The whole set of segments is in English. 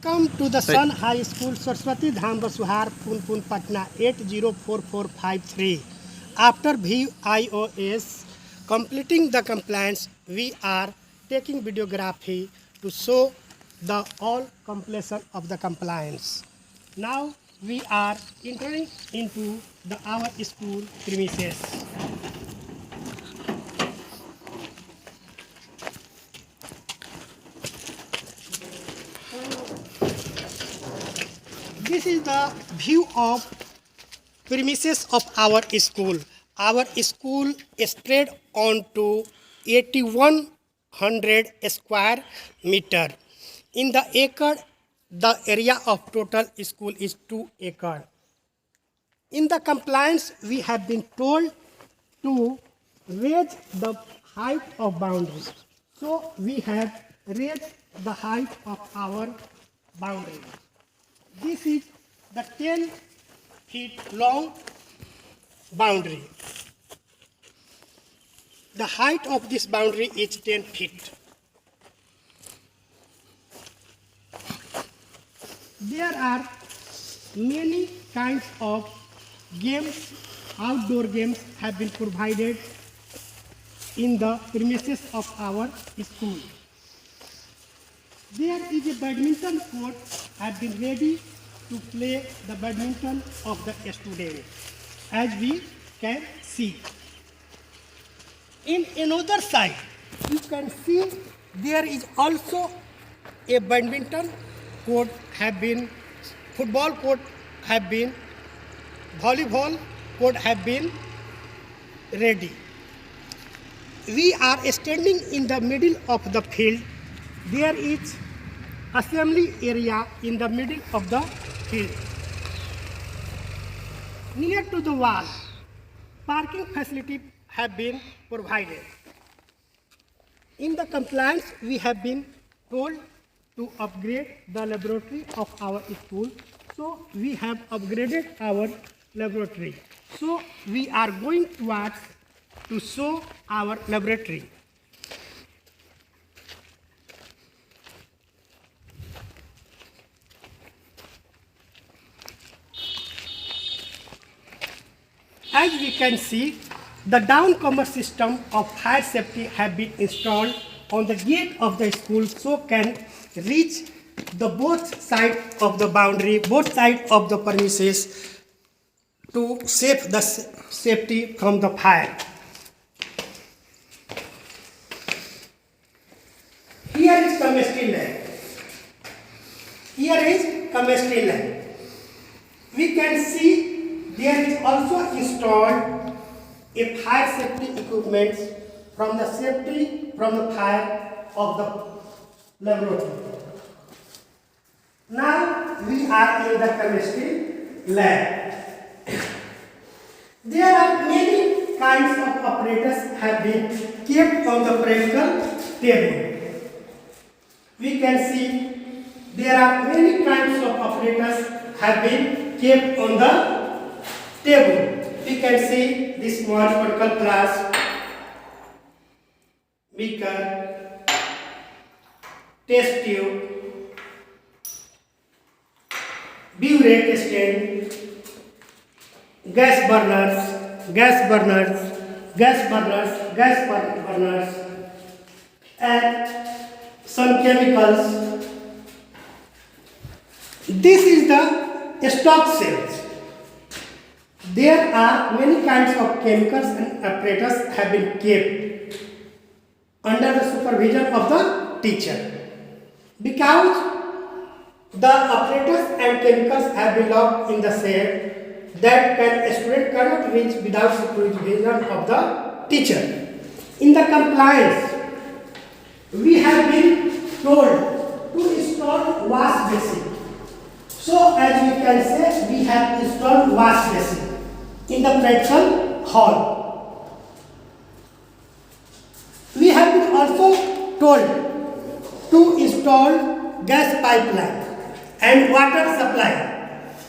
Welcome to the Sun High School, Saraswati Dham Basuhar, Punpun, Patna 804453. After VIOS completing the compliance, we are taking videography to show the all completion of the compliance. Now we are entering into our school premises. This is the view of premises of our school. Our school is spread onto 8100 square meter. In the acre, the area of total school is 2 acre. In the compliance, we have been told to raise the height of boundaries. So we have raised the height of our boundary. This is the 10 feet long boundary. The height of this boundary is 10 feet. There are many kinds of games, outdoor games have been provided in the premises of our school. There is a badminton court has been ready to play the badminton of the students, as we can see. In another side, you can see there is also a badminton court have been, football court have been, volleyball court have been ready. We are standing in the middle of the field. There is assembly area in the middle of the field. Near to the wall, parking facility have been provided. In the compliance, we have been told to upgrade the laboratory of our school. So we have upgraded our laboratory. So we are going towards to show our laboratory. As we can see, the downcomer system of fire safety have been installed on the gate of the school so can reach the both side of the boundary, both side of the premises to save the safety from the fire. Here is chemistry lab. Here is chemistry lab. We can see there is also installed a fire safety equipment from the safety from the fire of the laboratory. Now we are in the chemistry lab. There are many kinds of apparatus have been kept on the practical table. We can see there are many kinds of apparatus have been kept on the table. We can see this small particle flask, beaker, test tube, burette stand, gas burners, and some chemicals. This is the stock shelves. There are many kinds of chemicals and apparatus have been kept under the supervision of the teacher. Because the apparatus and chemicals have been locked in the safe that a student cannot reach without supervision of the teacher. In the compliance, we have been told to install wash basin. So as we can say, we have installed wash basin in the practical hall. We have been also told to install gas pipeline and water supply.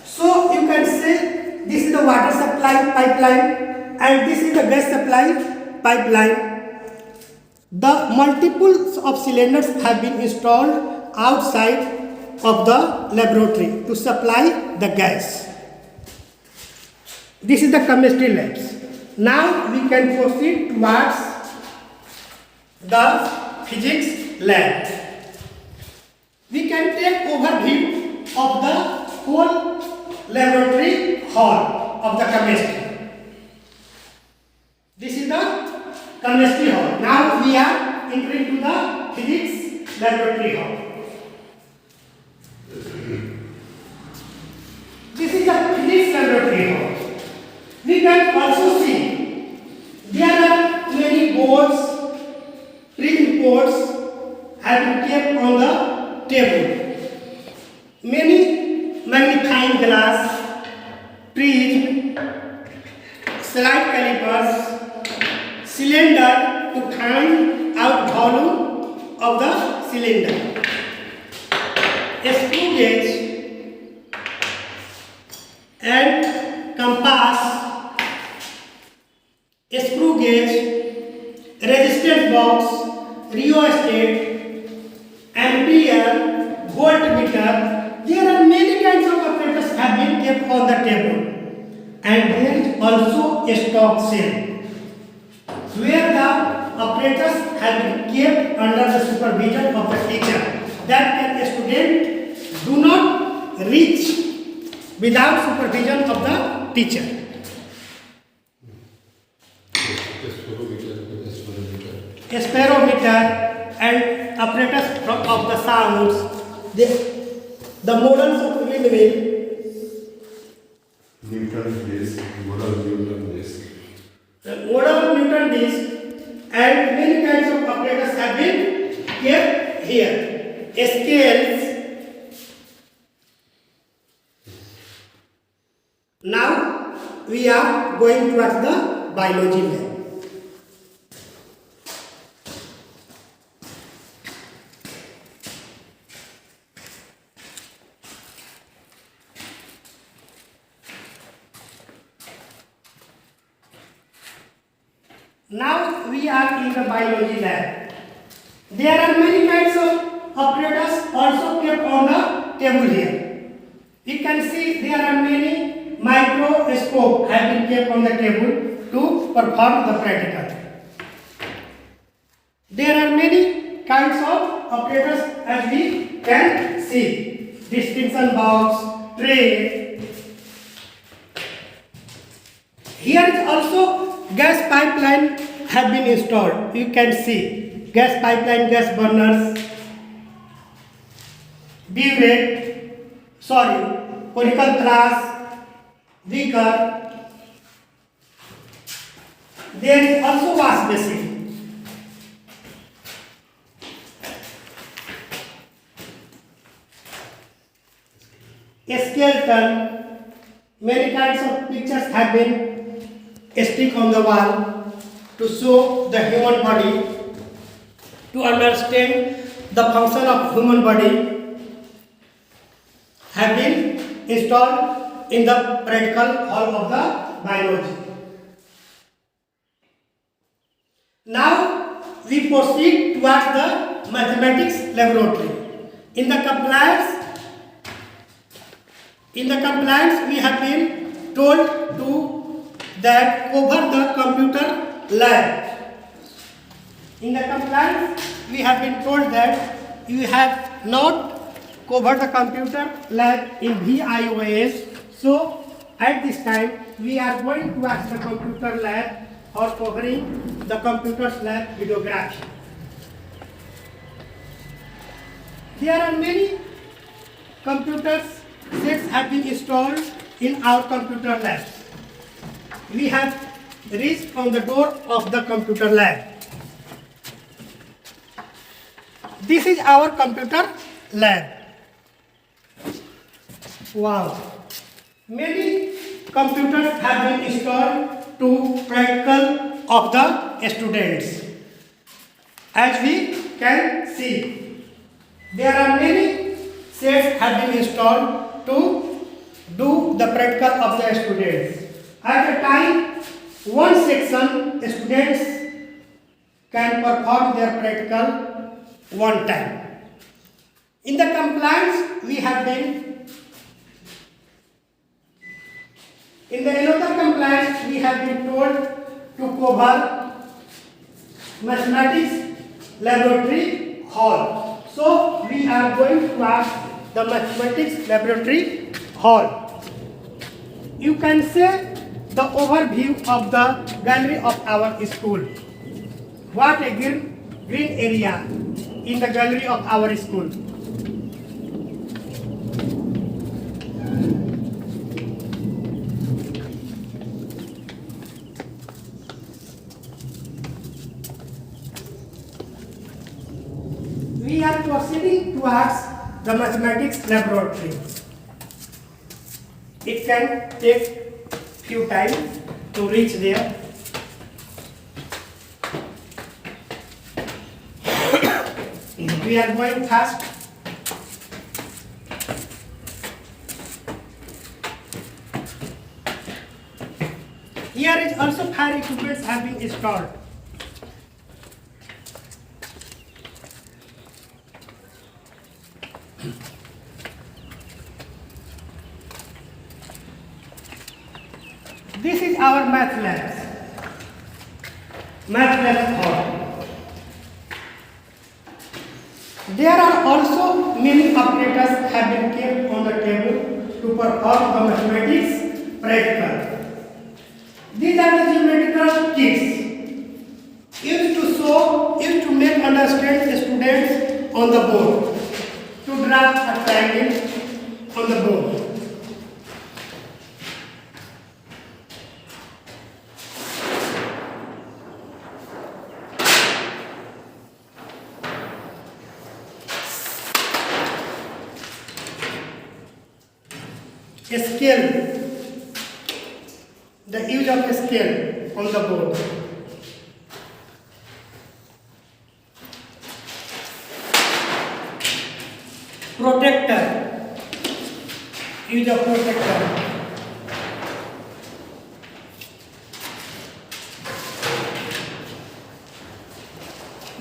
So you can say this is the water supply pipeline and this is the gas supply pipeline. The multiples of cylinders have been installed outside of the laboratory to supply the gas. This is the chemistry labs. Now we can proceed towards the physics lab. We can take overview of the whole laboratory hall of the chemistry. This is the chemistry hall. Now we are entering to the physics laboratory hall. This is the physics laboratory hall. We can also see there are many boards, printed boards have been kept on the table. Many magnifying glass, prism, slide calipers, cylinder to find out volume of the cylinder, a screw gauge and compass, a screw gauge, resistance box, rheostat, ampere, voltmeter. There are many kinds of apparatus have been kept on the table, and there is also a stock cell where the apparatus have been kept under the supervision of the teacher, that a student do not reach without supervision of the teacher. A spirometer and apparatus of the sounds, the models of windmill, Newton disc, model Newton disc. model Newton disc, and many kinds of apparatus have been kept here. Scales. Now we are going towards the biology lab. Now we are in the biology lab. There are many kinds of apparatus also kept on the table here. You can see there are many microscopes have been kept on the table to perform the practical. There are many kinds of apparatus as we can see. Distinction box, tray. Here is also gas pipeline have been installed. You can see gas pipeline, gas burners, conical glass, beaker. There is also wash basin. A skeleton. Many kinds of pictures have been stick on the wall to show the human body, to understand the function of human body, have been installed in the practical hall of the biology. Now we proceed towards the mathematics laboratory. In the compliance we have been told to that cover the computer lab. In the compliance, we have been told that you have not covered the computer lab in VIOS. So, at this time, we are going to ask the computer lab or covering the computer lab videography. There are many computers sets have been installed in our computer labs. We have reached on the door of the computer lab. This is our computer lab. Wow. Many computers have been installed to practical of the students. As we can see, there are many sets have been installed to do the practical of the students. At a time, one section students can perform their practical one time. In the compliance, we have been, in the another compliance, we have been told to cover mathematics laboratory hall. So we are going to ask the mathematics laboratory hall. You can say the overview of the gallery of our school. What a green area in the gallery of our school. We are proceeding towards the mathematics laboratory. It can take few time to reach there. We are going fast. Here is also fire equipments have been installed. This is our math lab. Math lab hall. There are also many operators have been kept on the table to perform the mathematics practical. These are the geometrical kits used to make understand the students on the board, to draw a triangle on the board. A scale, the use of a scale on the board. Protector, use of protector.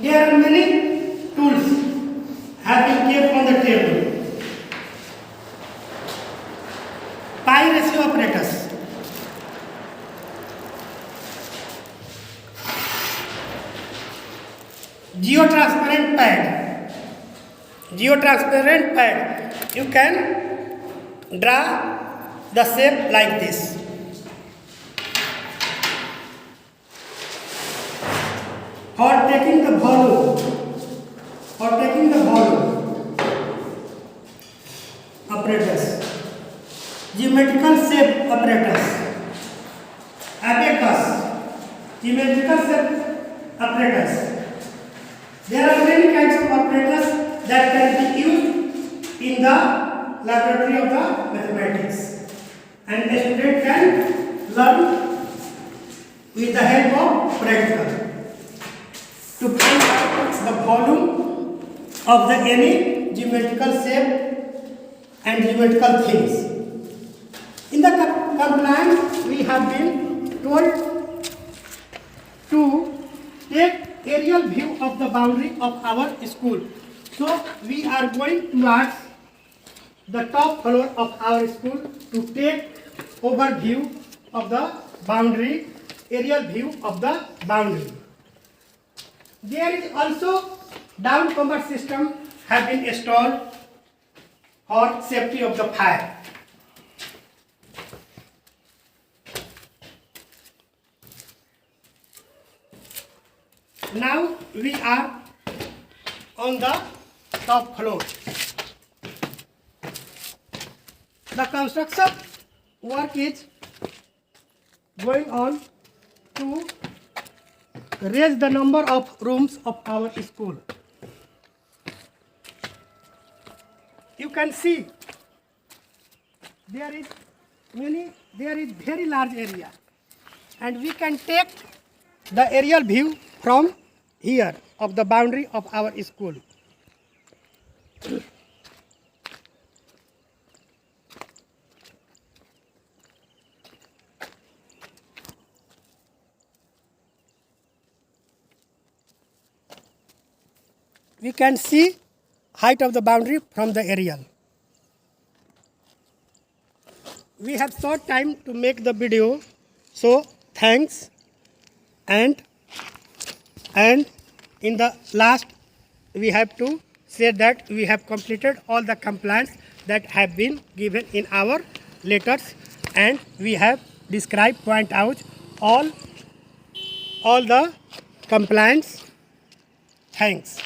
There are many tools have been kept on the table. Pi ratio apparatus. Geotransparent pad. Geotransparent pad. You can draw the shape like this. For taking the volume apparatus. Geometrical shape apparatus, abacus, geometrical shape apparatus. There are many kinds of apparatus that can be used in the laboratory of the mathematics, and a student can learn with the help of practical to find out the volume of the any geometrical shape and geometrical things. In the compliance, we have been told to take aerial view of the boundary of our school. So we are going towards the top floor of our school to take overview of the boundary, aerial view of the boundary. There is also down combat system have been installed for safety of the fire. Now we are on the top floor. The construction work is going on to raise the number of rooms of our school. You can see there is very large area, and we can take the aerial view from here of the boundary of our school. We can see height of the boundary from the aerial. We have short time to make the video, so thanks. And in the last, we have to say that we have completed all the compliance that have been given in our letters, and we have described, point out all the compliance. Thanks.